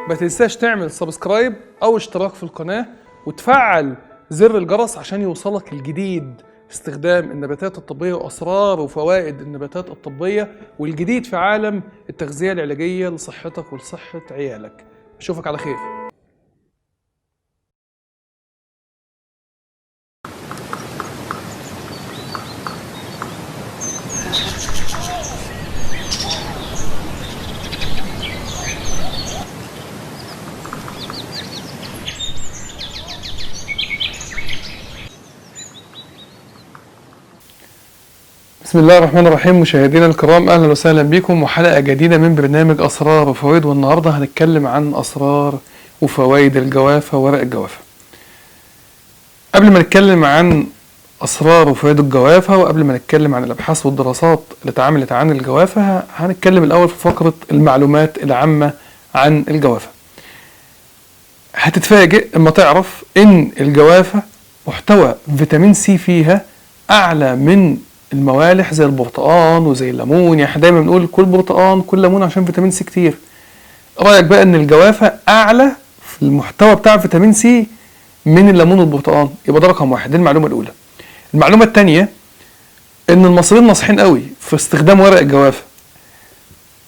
ما تنساش تعمل سبسكرايب او اشتراك في القناة وتفعل زر الجرس عشان يوصلك الجديد في استخدام النباتات الطبية واسرار وفوائد النباتات الطبية والجديد في عالم التغذية العلاجية لصحتك ولصحة عيالك. اشوفك على خير. بسم الله الرحمن الرحيم. مشاهدينا الكرام، اهلا وسهلا بكم وحلقه جديده من برنامج اسرار وفوائد. والنهارده هنتكلم عن اسرار وفوائد الجوافه وورق الجوافه. قبل ما نتكلم عن اسرار وفوائد الجوافه وقبل ما نتكلم عن الابحاث والدراسات اللي اتعملت عن الجوافه، هنتكلم الاول في فقره المعلومات العامه عن الجوافه. هتتفاجئ اما تعرف ان الجوافه محتوى فيتامين سي فيها اعلى من الموالح زي البرتقان وزي الليمون. يعني احنا دايما بنقول كل برتقان كل ليمون عشان فيتامين سي كتير. رايك بقى ان الجوافه اعلى في المحتوى بتاع فيتامين سي من الليمون والبرتقان؟ يبقى ده رقم واحد، دي المعلومه الاولى. المعلومه الثانيه ان المصريين ناصحين قوي في استخدام ورق الجوافه.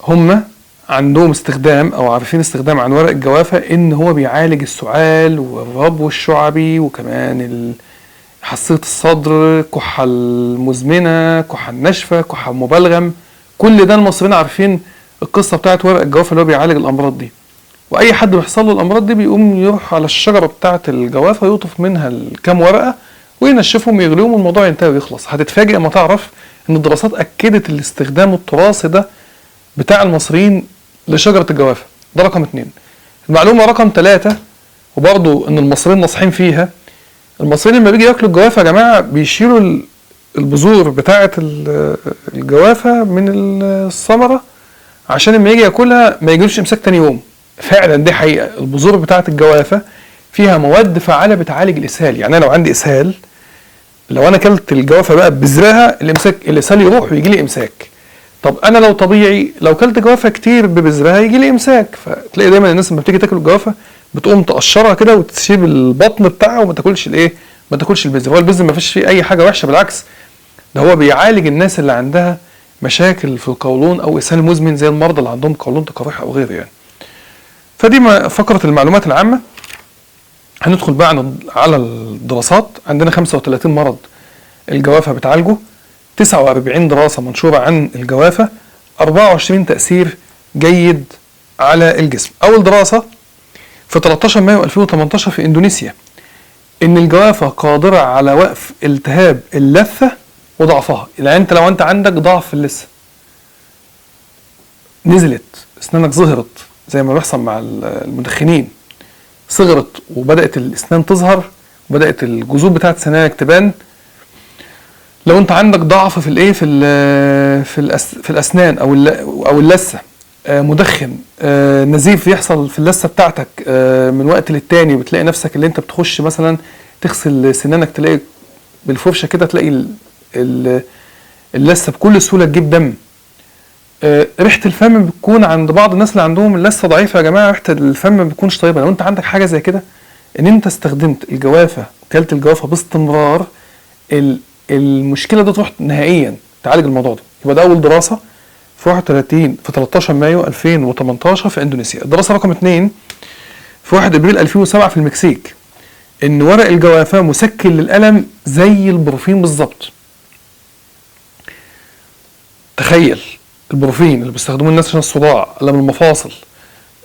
هم عندهم استخدام او عارفين استخدام عن ورق الجوافه ان هو بيعالج السعال والربو الشعبي وكمان حساسية الصدر، كحة المزمنة، كحة الناشفة، كحة المبلغم. كل ده المصريين عارفين القصة بتاعت ورق الجوافة اللي هو بيعالج الأمراض دي. وأي حد بيحصل له الأمراض دي بيقوم يروح على الشجرة بتاعت الجوافة يقطف منها الكام ورقة وينشفهم ويغليهم والموضوع ينتهي ويخلص. هتتفاجئ لما تعرف إن الدراسات أكدت الاستخدام التراثي ده بتاع المصريين لشجرة الجوافة. ده رقم 2. المعلومة رقم 3 وبرضو إن المصريين ناصحين فيها. المصريين لما بيجي ياكلوا الجوافه يا جماعه بيشيلوا البذور بتاعه الجوافه من الثمره عشان لما يجي ياكلها ما يجيلوش امساك تاني يوم. فعلا دي حقيقه، البذور بتاعه الجوافه فيها مواد فعاله بتعالج الاسهال. يعني انا لو عندي اسهال، لو انا اكلت الجوافه بقى ببذرها الاسهال يروح ويجي لي امساك. طب انا لو طبيعي لو اكلت جوافه كتير ببذرها يجي لي امساك. فتلاقي دايما الناس لما بتيجي تاكل الجوافه بتقوم تقشرها كده وتسيب البطن بتاعها وما تاكلش ما تاكلش البذر. هو البذر ما فيش فيه اي حاجه وحشه، بالعكس ده هو بيعالج الناس اللي عندها مشاكل في القولون او اسهال مزمن زي المرضى اللي عندهم قولون تقرح او غيره يعني. فدي فقره المعلومات العامه. هندخل بقى على الدراسات. عندنا 35 مرض الجوافه بتعالجه، 49 دراسه منشوره عن الجوافه، 24 تاثير جيد على الجسم. اول دراسه في 13 مايو 2018 في اندونيسيا ان الجوافه قادره على وقف التهاب اللثه وضعفها. يعني انت لو انت عندك ضعف في اللثه، نزلت اسنانك ظهرت زي ما بيحصل مع المدخنين، صغرت وبدات الاسنان تظهر وبدات الجذور بتاعت سنانك تبان. لو انت عندك ضعف في الاسنان او اللثه، مدخن، نزيف يحصل في اللثه بتاعتك من وقت للتاني، بتلاقي نفسك اللي انت بتخش مثلا تغسل سنانك تلاقي بالفرشه كده تلاقي اللثه بكل سهوله تجيب دم. ريحه الفم بتكون عند بعض الناس اللي عندهم اللثه ضعيفه يا جماعه، ريحه الفم ما بتكونش طيبه. لو انت عندك حاجه زي كده ان انت استخدمت الجوافه وكلت الجوافه باستمرار، المشكله دي تروح نهائيا، تعالج الموضوع ده. يبقى ده اول دراسه في 13 مايو 2018 في اندونيسيا. الدراسه رقم 2 في 1 ابريل 2007 في المكسيك ان ورق الجوافه مسكن للالم زي البروفين بالظبط. تخيل البروفين اللي بيستخدموه الناس عشان الصداع، الم المفاصل،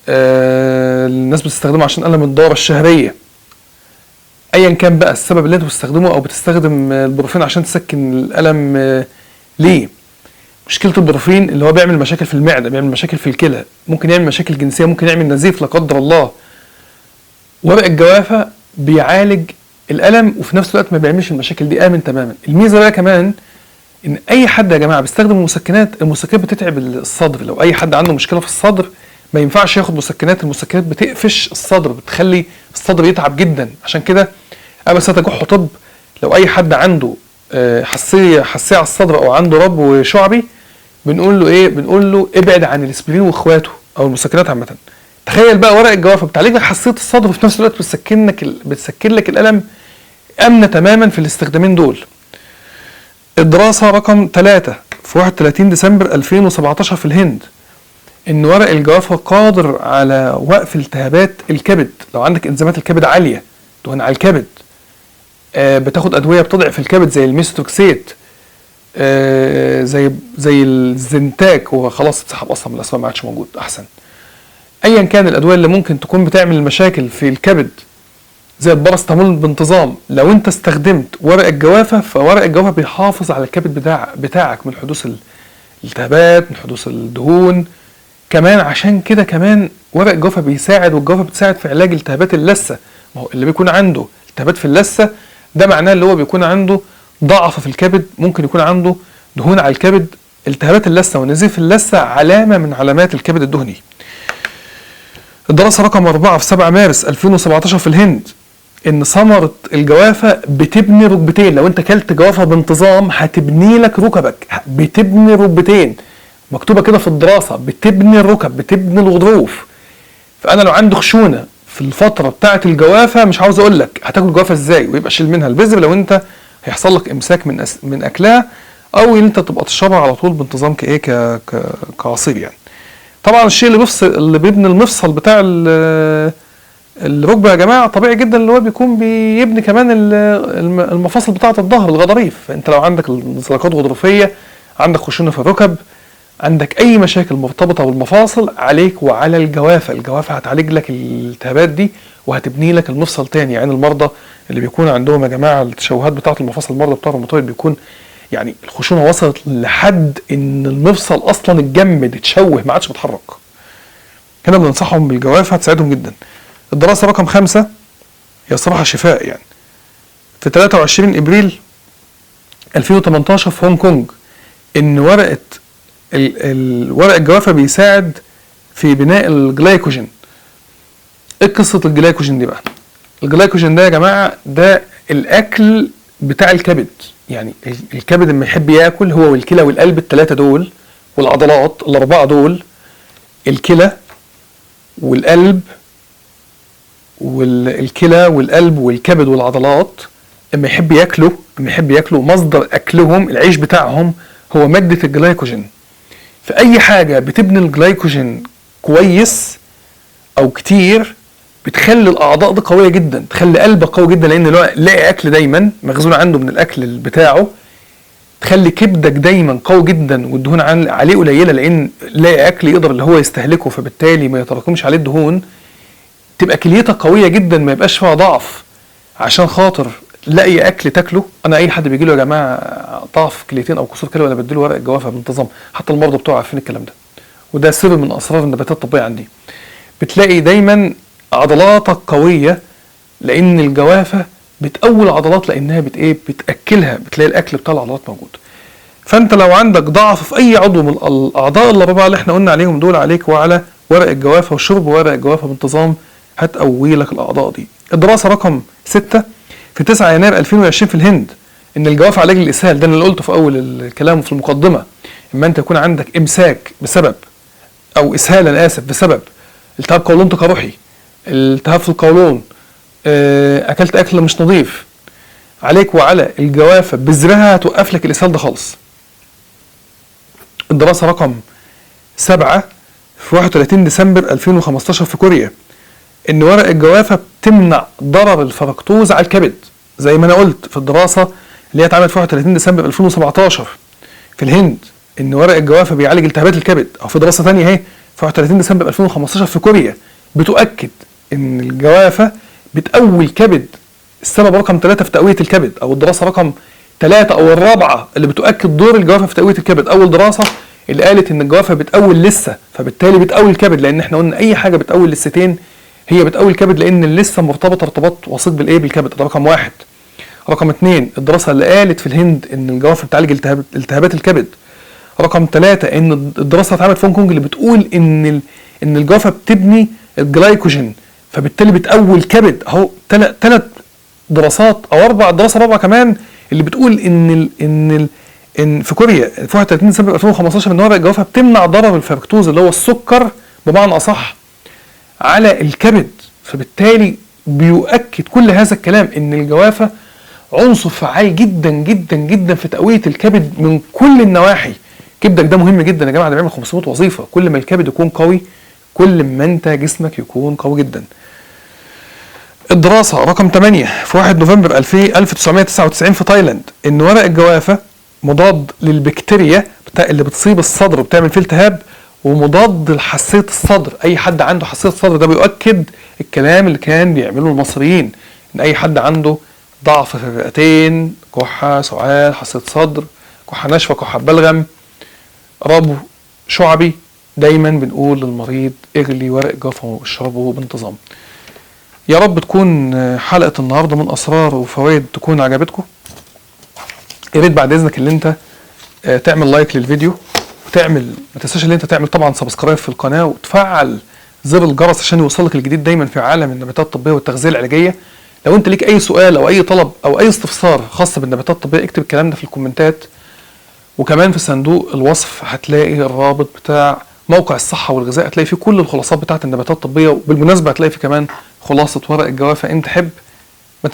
الناس بتستخدمه عشان الم الدوره الشهريه، ايا كان بقى السبب اللي انت بتستخدمه او بتستخدم البروفين عشان تسكن الالم. ليه؟ مشكله البروفين اللي هو بيعمل مشاكل في المعده، بيعمل مشاكل في الكلى، ممكن يعمل مشاكل جنسيه، ممكن يعمل نزيف لا قدر الله. ورق الجوافه بيعالج الالم وفي نفس الوقت ما بيعملش المشاكل دي، امن تماما. الميزه بقى كمان ان اي حد يا جماعه بيستخدم المسكنات بتتعب الصدر. لو اي حد عنده مشكله في الصدر ما ينفعش ياخد مسكنات. المسكنات بتقفش الصدر، بتخلي الصدر يتعب جدا. عشان كده انا كح طب لو اي حد عنده حساسيه على الصدر او عنده ربو شعبي بنقول له ابعد عن الاسبرين واخواته او المسكنات عامه. تخيل بقى ورق الجوافه بتعالج لك حساسيه الصدر وفي نفس الوقت بتسكن لك الالم، امنه تماما في الاستخدامين دول. الدراسه رقم 3 في 31 ديسمبر 2017 في الهند، ان ورق الجوافه قادر على وقف التهابات الكبد. لو عندك انزيمات الكبد عاليه، دهون على الكبد، بتاخد ادويه بتضعف الكبد زي الميثوتوكسيت، زي الزنتاك، وخلاص اتسحب اصلا من الاسماء ما عادش موجود. احسن ايا كان الادويه اللي ممكن تكون بتعمل مشاكل في الكبد زي البارستامول بانتظام، لو انت استخدمت ورق الجوافه، فورق الجوافه بيحافظ على الكبد بتاعك من حدوث الالتهابات، من حدوث الدهون. كمان عشان كده كمان ورق الجوافه بيساعد، والجوافه بتساعد في علاج التهابات اللثه. ما هو اللي بيكون عنده التهابات في اللثه ده معناه اللي هو بيكون عنده ضعف في الكبد، ممكن يكون عنده دهون على الكبد. التهابات اللثه ونزيف اللثه علامه من علامات الكبد الدهني. الدراسه رقم 4 في 7 مارس 2017 في الهند، ان ثمره الجوافه بتبني ركبتين. لو انت كلت جوافه بانتظام هتبني لك ركبك، بتبني ركبتين، مكتوبه كده في الدراسه، بتبني الركب، بتبني الغضروف. فانا لو عندي خشونه في الفتره بتاعه الجوافه، مش عاوز اقول لك هتاكل جوافه ازاي ويبقى شيل منها البذر لو انت هيحصل لك امساك من اكلها، او ان انت تبقى تشربها على طول بانتظام كعصير يعني. طبعا الشيء اللي بيبني المفصل بتاع الركبه يا جماعه طبيعي جدا اللي هو بيكون بيبني كمان المفاصل بتاعه الظهر، الغضاريف. فانت لو عندك انزلاقات غضروفيه، عندك خشونه في الركب، عندك اي مشاكل مرتبطه بالمفاصل، عليك وعلى الجوافه. الجوافه هتعالج لك الالتهابات دي وهتبني لك المفصل تاني. يعني المرضى اللي بيكون عندهم يا جماعه التشوهات بتاعه المفاصل، المرضى بتوع الروماتويد، بيكون يعني الخشونه وصلت لحد ان المفصل اصلا اتجمد، اتشوه، ما عادش بيتحرك. هنا بننصحهم بالجوافه، هتساعدهم جدا. الدراسه رقم 5 هي صراحه شفاء يعني، في 23 ابريل 2018 في هونج كونج، ان ورق الجوافه بيساعد في بناء الجلايكوجين. ايه قصه الجلايكوجين دي بقى؟ الجلايكوجين ده يا جماعه ده الاكل بتاع الكبد. يعني الكبد لما يحب ياكل، هو والكلى والقلب، الثلاثه دول، والعضلات الاربعه دول، الكلى والقلب والكلى والقلب والكبد والعضلات، لما يحب ياكلوا مصدر اكلهم، العيش بتاعهم هو ماده الجلايكوجين. فاي حاجه بتبني الجلايكوجين كويس او كتير بتخلي الاعضاء دي قويه جدا، تخلي قلبك قوي جدا، لان لاقي اكل دايما مخزون عنده من الاكل بتاعه، تخلي كبدك دايما قوي جدا والدهون عليه قليله، لان لاقي اكل يقدر اللي هو يستهلكه، فبالتالي ما يتراكمش عليه الدهون. تبقى كليتك قويه جدا، ما يبقاش فيها ضعف، عشان خاطر لاقي اكل تاكله. انا اي حد بيجي له يا جماعه ضعف كليتين او كسور كلى، ولا بديله ورق الجوافه بانتظام، حتى المرضى بتوعه عارفين الكلام ده، وده سر من اسرار النباتات الطبيه عندي. بتلاقي دايما عضلاتك قويه، لان الجوافه بتقوي العضلات، لانها بتاكلها، بتلاقي الاكل بتاع العضلات موجود. فانت لو عندك ضعف في اي عضو من الاعضاء الاربعه اللي احنا قلنا عليهم دول، عليك وعلى ورق الجوافه وشرب ورق الجوافه بانتظام، هتقوي لك الاعضاء دي. الدراسه رقم 6 في 9 يناير 2020 في الهند، ان الجوافه علاج الاسهال. ده اللي قلته في اول الكلام في المقدمه، اما انت يكون عندك امساك بسبب، او اسهال انا اسف، بسبب التهاب قولون تقرحي، التهاب في القولون، اكلت اكل مش نظيف، عليك وعلى الجوافه بذرها هتوقف لك الاسهال ده خالص. الدراسه رقم 7 في 31 ديسمبر 2015 في كوريا، ان ورق الجوافه بتمنع ضرر الفركتوز على الكبد. زي ما انا قلت في الدراسه اللي هي اتعملت في 31 ديسمبر 2017 في الهند، ان ورق الجوافه بيعالج التهابات الكبد. او في دراسه ثانيه اهي في 31 ديسمبر 2015 في كوريا بتؤكد ان الجوافه بتقوي الكبد. السبب رقم 3 في تقويه الكبد، او الدراسه رقم 3 او الرابعه اللي بتؤكد دور الجوافه في تقويه الكبد. اول دراسه اللي قالت ان الجوافه بتقوي اللثه، فبالتالي بتقوي الكبد، لان احنا قلنا اي حاجه بتقوي اللثتين هي بتقوي الكبد، لان اللثه مرتبطه ارتباط وسيط بالكبد. ده رقم 1. رقم 2 الدراسه اللي قالت في الهند ان الجوافه بتعالج التهابات الكبد. رقم 3 ان الدراسه اتعملت في هونج كونج اللي بتقول ان الجوافه بتبني الجلايكوجين، فبالتالي بتقوي الكبد. اهو 3 دراسات او 4 دراسه رابعه كمان اللي بتقول ان في كوريا في 31 ديسمبر 2015 ان ورق الجوافه بتمنع ضرر الفركتوز اللي هو السكر بمعنى اصح على الكبد، فبالتالي بيؤكد كل هذا الكلام ان الجوافة عنصر فعال جدا جدا جدا في تقوية الكبد من كل النواحي. كبدك ده مهم جدا يا جماعة، ده بيعمل 500 وظيفة. كل ما الكبد يكون قوي كل ما انت جسمك يكون قوي جدا. الدراسة رقم 8 في 1 نوفمبر 1999 في تايلاند ان ورق الجوافة مضاد للبكتيريا اللي بتصيب الصدر وبتعمل فيه التهاب، ومضاد لحساسية الصدر. اي حد عنده حساسية صدر، ده بيؤكد الكلام اللي كان بيعمله المصريين ان اي حد عنده ضعف في الرئتين، كحة، سعال، حساسية صدر، كحة ناشفة، كحة بلغم، ربو شعبي، دايما بنقول للمريض اغلي ورق الجوافة واشربه بانتظام. يا رب تكون حلقة النهاردة من أسرار وفوائد تكون عجبتكم. يا ريت بعد إذنك اللي أنت تعمل لايك للفيديو، وتعمل ما تنساش اللي أنت تعمل طبعا سبسكرايب في القناة، وتفعل زر الجرس عشان يوصلك الجديد دايما في عالم النباتات الطبية والتغذية العلاجية. لو أنت ليك أي سؤال أو أي طلب أو أي استفسار خاص بالنباتات الطبية اكتب الكلام ده في الكومنتات، وكمان في صندوق الوصف هتلاقي الرابط بتاع موقع الصحة والغذاء، هتلاقي فيه كل الخلاصات بتاعت النباتات الطبية، وبالمناسبة هتلاقي فيه كمان خلاصة ورق الجوافة إن تحب. ما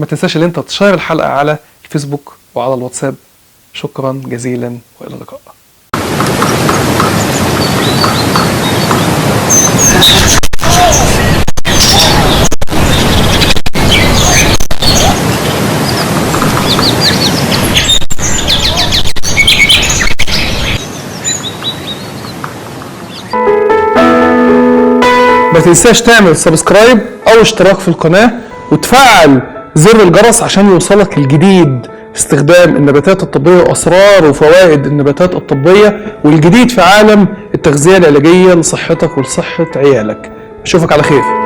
تنساش ان انت تشير الحلقة على الفيسبوك وعلى الواتساب. شكرا جزيلا والى اللقاء. ما تنساش تعمل سبسكرايب او اشتراك في القناة، وتفعل زر الجرس عشان يوصلك الجديد في استخدام النباتات الطبية واسرار وفوائد النباتات الطبية والجديد في عالم التغذية العلاجية لصحتك ولصحة عيالك. اشوفك على خير.